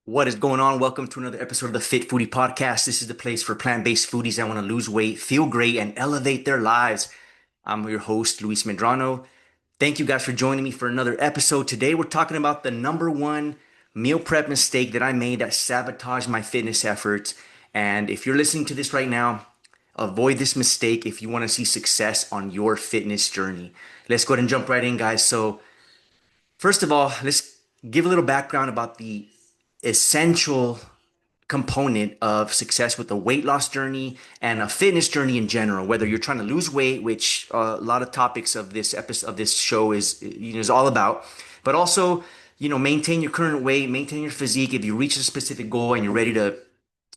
What is going on? Welcome to another episode of the Fit Foodie Podcast. This is the place for plant-based foodies that want to lose weight, feel great, and elevate their lives. I'm your host, Luis Medrano. Thank you guys for joining me for another episode. Today, we're talking about the number one meal prep mistake that I made that sabotaged my fitness efforts. And if you're listening to this right now, avoid this mistake if you want to see success on your fitness journey. Let's go ahead and jump right in, guys. So, first of all, let's give a little background about the essential component of success with a weight loss journey and a fitness journey in general. Whether you're trying to lose weight, which a lot of topics of this episode of this show is all about, but also maintain your current weight, maintain your physique. If you reach a specific goal and you're ready to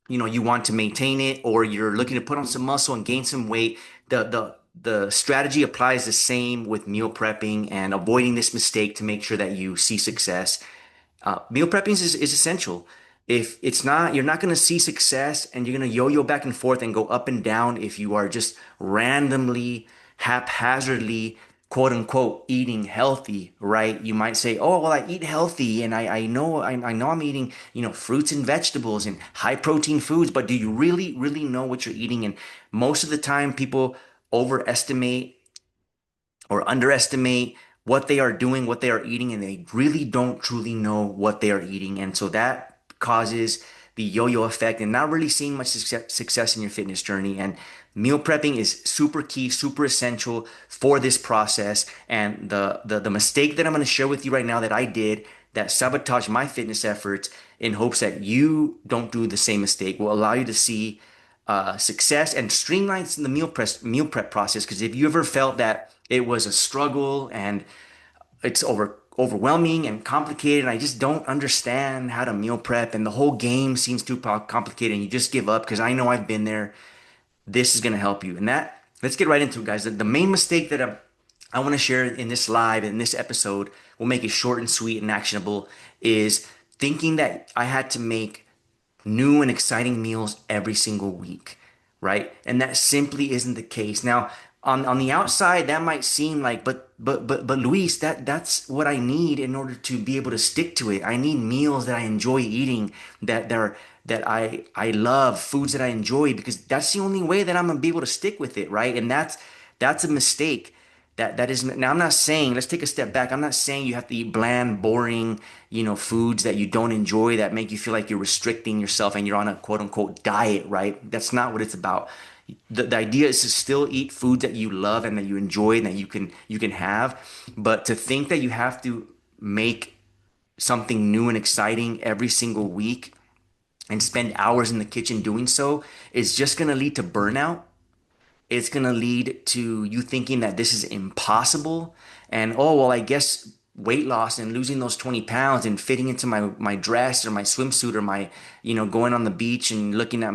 you want to maintain it, or you're looking to put on some muscle and gain some weight, the strategy applies the same with meal prepping and avoiding this mistake to make sure that you see success. Meal prepping is essential. If it's not, you're not going to see success, and you're going to yo-yo back and forth and go up and down if you are just randomly, haphazardly, quote unquote, eating healthy, right? You might say, oh, well, I eat healthy and I know I'm eating, fruits and vegetables and high protein foods, but do you really know what you're eating? And most of the time people overestimate or underestimate what they are doing, what they are eating, and they really don't truly know what they are eating. And so that causes the yo-yo effect and not really seeing much success in your fitness journey. And meal prepping is super key, super essential for this process. And the mistake that I'm going to share with you right now that I did that sabotaged my fitness efforts, in hopes that you don't do the same mistake, will allow you to see success and streamlines the meal prep process. Because if you ever felt that it was a struggle and it's overwhelming and complicated, and I just don't understand how to meal prep, and the whole game seems too complicated, and you just give up, because I know I've been there, this is going to help you. And that, let's get right into it, guys. The main mistake that I want to share in this live, in this episode, we'll make it short and sweet and actionable, is thinking that I had to make new and exciting meals every single week, right? And that simply isn't the case. Now, on the outside, that might seem like, but Luis, that's what I need in order to be able to stick to it. I need meals that I enjoy eating, that I love, foods that I enjoy, because that's the only way that I'm gonna be able to stick with it, right? And that's a mistake. That is, now I'm not saying, let's take a step back. I'm not saying you have to eat bland, boring, foods that you don't enjoy, that make you feel like you're restricting yourself and you're on a quote unquote diet, right? That's not what it's about. The idea is to still eat foods that you love and that you enjoy and that you can have, but to think that you have to make something new and exciting every single week and spend hours in the kitchen doing so is just going to lead to burnout. It's going to lead to you thinking that this is impossible. And, oh, well, I guess weight loss and losing those 20 pounds and fitting into my dress or my swimsuit, or my, going on the beach and looking at,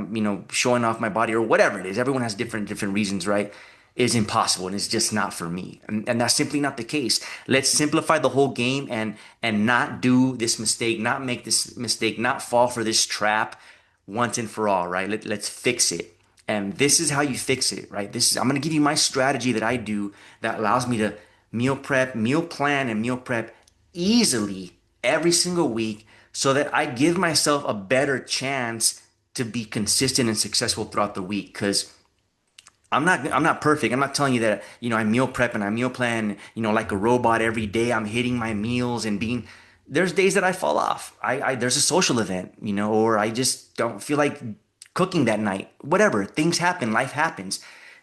showing off my body, or whatever it is. Everyone has different reasons, right? Is impossible, and it's just not for me. And that's simply not the case. Let's simplify the whole game and not do this mistake, not make this mistake, not fall for this trap once and for all, right? Let's fix it. And this is how you fix it, right? I'm going to give you my strategy that I do that allows me to meal prep, meal plan, and meal prep easily every single week, so that I give myself a better chance to be consistent and successful throughout the week. Because I'm not perfect. I'm not telling you that, I meal prep and I meal plan, like a robot every day. I'm hitting my meals and being, there's days that I fall off. There's a social event, or I just don't feel like cooking that night. Whatever, things happen, life happens.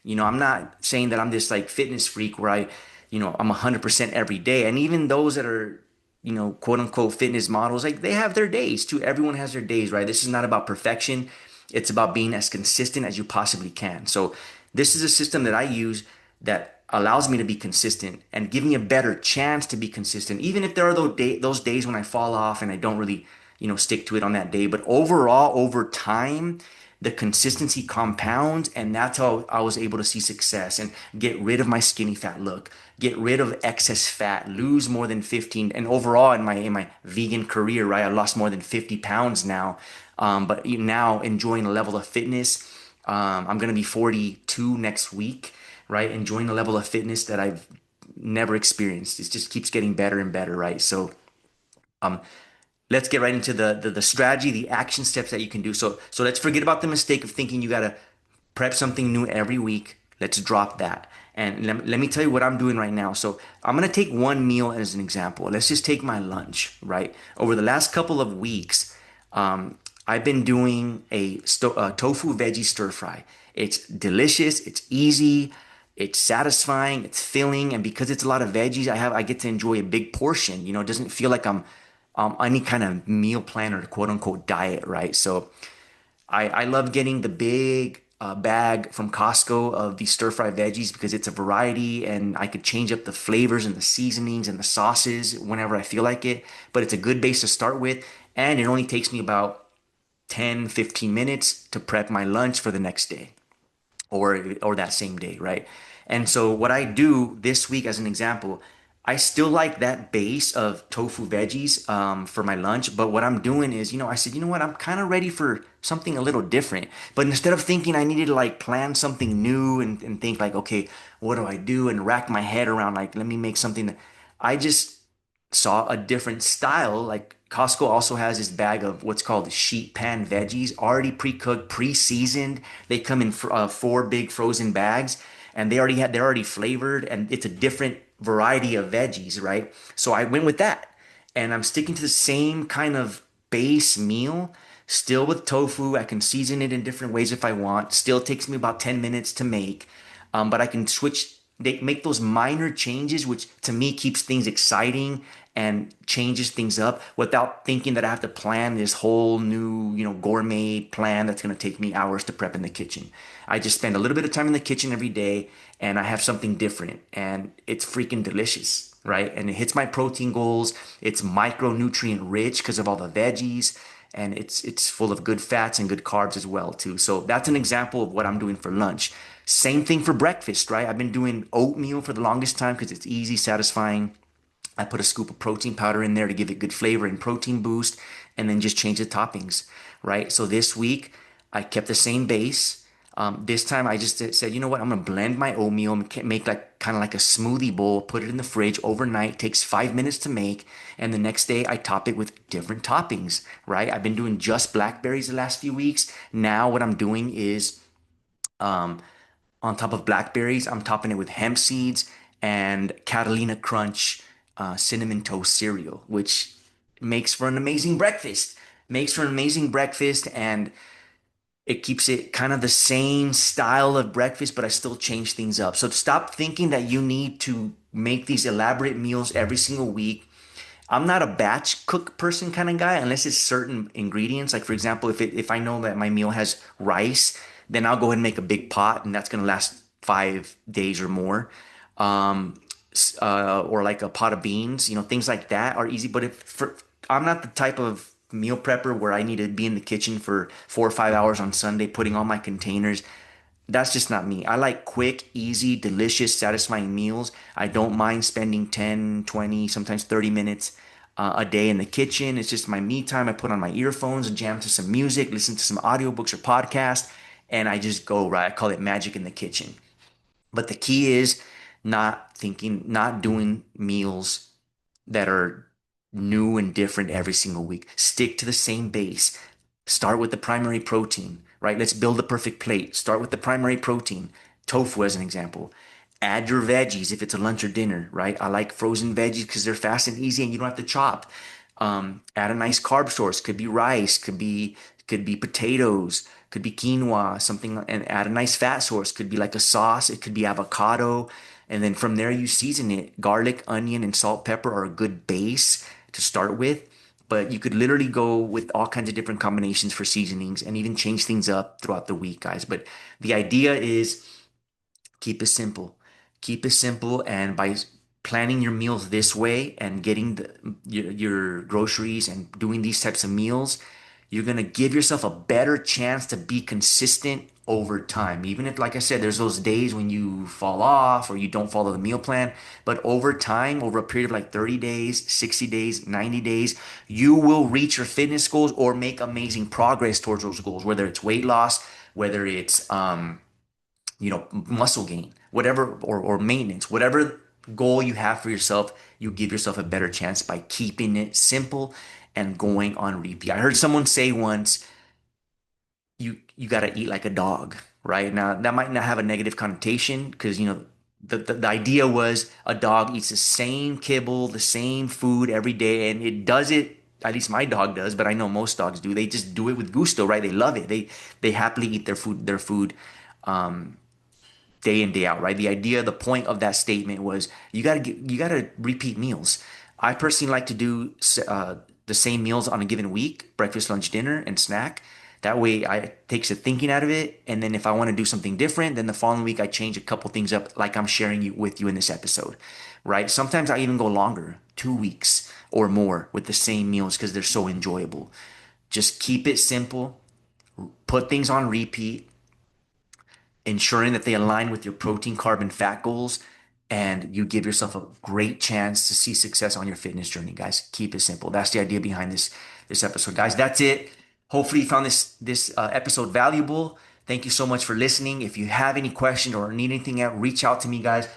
I'm not saying that I'm this like fitness freak where I'm 100% every day. And even those that are, quote unquote fitness models, like, they have their days too. Everyone has their days, right? This is not about perfection. It's about being as consistent as you possibly can. So this is a system that I use that allows me to be consistent and give me a better chance to be consistent, even if there are those days when I fall off and I don't really, stick to it on that day. But overall, over time, the consistency compounds, and that's how I was able to see success and get rid of my skinny fat look, get rid of excess fat, lose more than 15, and overall in my vegan career, right, I lost more than 50 pounds now. But now enjoying a level of fitness. I'm gonna be 42 next week, right? Enjoying a level of fitness that I've never experienced. It just keeps getting better and better, right? So, um, let's get right into the strategy, the action steps that you can do. So let's forget about the mistake of thinking you gotta prep something new every week. Let's drop that. And let me tell you what I'm doing right now. So I'm gonna take one meal as an example. Let's just take my lunch, right? Over the last couple of weeks, I've been doing a tofu veggie stir fry. It's delicious, it's easy, it's satisfying, it's filling, and because it's a lot of veggies, I get to enjoy a big portion. It doesn't feel like I'm any kind of meal plan or quote unquote diet, right? So I love getting the big bag from Costco of these stir fry veggies because it's a variety and I could change up the flavors and the seasonings and the sauces whenever I feel like it. But it's a good base to start with. And it only takes me about 10-15 minutes to prep my lunch for the next day or that same day, right? And so what I do this week, as an example, I still like that base of tofu veggies for my lunch. But what I'm doing is, I said, you know what, I'm kind of ready for something a little different. But instead of thinking I needed to like plan something new and think like, okay, what do I do? And rack my head around like, let me make something that I just saw a different style. Like Costco also has this bag of what's called sheet pan veggies, already pre-cooked, pre-seasoned. They come in four big frozen bags, and they're already flavored, and it's a different variety of veggies, right? So I went with that, and I'm sticking to the same kind of base meal. Still with tofu, I can season it in different ways if I want. Still takes me about 10 minutes to make, but I can switch. They make those minor changes, which to me keeps things exciting and changes things up without thinking that I have to plan this whole new, gourmet plan that's going to take me hours to prep in the kitchen. I just spend a little bit of time in the kitchen every day and I have something different and it's freaking delicious, right? And it hits my protein goals. It's micronutrient rich because of all the veggies and it's full of good fats and good carbs as well too. So that's an example of what I'm doing for lunch. Same thing for breakfast, right? I've been doing oatmeal for the longest time because it's easy, satisfying. I put a scoop of protein powder in there to give it good flavor and protein boost, and then just change the toppings, right? So this week I kept the same base. This time I just said, you know what? I'm gonna blend my oatmeal, make like kind of like a smoothie bowl, put it in the fridge overnight. Takes 5 minutes to make, and the next day I top it with different toppings, right? I've been doing just blackberries the last few weeks. Now what I'm doing is um, on top of blackberries, I'm topping it with hemp seeds and Catalina Crunch cinnamon toast cereal, which makes for an amazing breakfast. Makes for an amazing breakfast, and it keeps it kind of the same style of breakfast, but I still change things up. So stop thinking that you need to make these elaborate meals every single week. I'm not a batch cook person kind of guy unless it's certain ingredients. Like for example, if I know that my meal has rice, then I'll go ahead and make a big pot, and that's gonna last 5 days or more. Um, or like a pot of beans, things like that are easy. But I'm not the type of meal prepper where I need to be in the kitchen for 4 or 5 hours on Sunday putting all my containers. That's just not me. I like quick, easy, delicious, satisfying meals. I don't mind spending 10, 20, sometimes 30 minutes a day in the kitchen. It's just my me time. I put on my earphones and jam to some music, listen to some audiobooks or podcasts, and I just go, right? I call it magic in the kitchen. But the key is not doing meals that are new and different every single week. Stick to the same base. Start with the primary protein, right? Let's build the perfect plate. Start with the primary protein, tofu as an example. Add your veggies if it's a lunch or dinner, right? I like frozen veggies because they're fast and easy and you don't have to chop. Add a nice carb source. Could be rice, could be potatoes, could be quinoa, something, and add a nice fat source. Could be like a sauce. It could be avocado, and then from there you season it. Garlic, onion, and salt, pepper are a good base to start with. But you could literally go with all kinds of different combinations for seasonings and even change things up throughout the week, guys. But the idea is keep it simple. Keep it simple, and by planning your meals this way and getting your groceries and doing these types of meals, you're gonna give yourself a better chance to be consistent over time. Even if, like I said, there's those days when you fall off or you don't follow the meal plan, but over time, over a period of like 30 days, 60 days, 90 days, you will reach your fitness goals or make amazing progress towards those goals, whether it's weight loss, whether it's muscle gain, whatever, or maintenance, whatever goal you have for yourself, you give yourself a better chance by keeping it simple and going on repeat. I heard someone say once, you got to eat like a dog, right? Now that might not have a negative connotation because the idea was a dog eats the same kibble, the same food every day, and it does it. At least my dog does, but I know most dogs do. They just do it with gusto, right? They love it. They happily eat their food um, day in day out, right? The idea, the point of that statement was you gotta repeat meals. I personally like to do the same meals on a given week: breakfast, lunch, dinner, and snack. That way, it takes the thinking out of it. And then if I want to do something different, then the following week I change a couple things up, like I'm sharing with you in this episode, right? Sometimes I even go longer, 2 weeks or more with the same meals because they're so enjoyable. Just keep it simple, put things on repeat, ensuring that they align with your protein, carb, and fat goals, and you give yourself a great chance to see success on your fitness journey, guys. Keep it simple. That's the idea behind this episode, guys. That's it. Hopefully, you found this episode valuable. Thank you so much for listening. If you have any questions or need anything else, reach out to me, guys.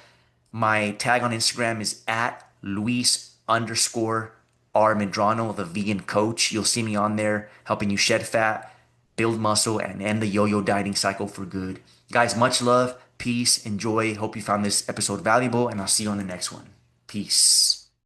My tag on Instagram is at Luis underscore R Medrano, the vegan coach. You'll see me on there helping you shed fat, build muscle, and end the yo-yo dieting cycle for good. Guys, much love, peace, enjoy. Hope you found this episode valuable, and I'll see you on the next one. Peace.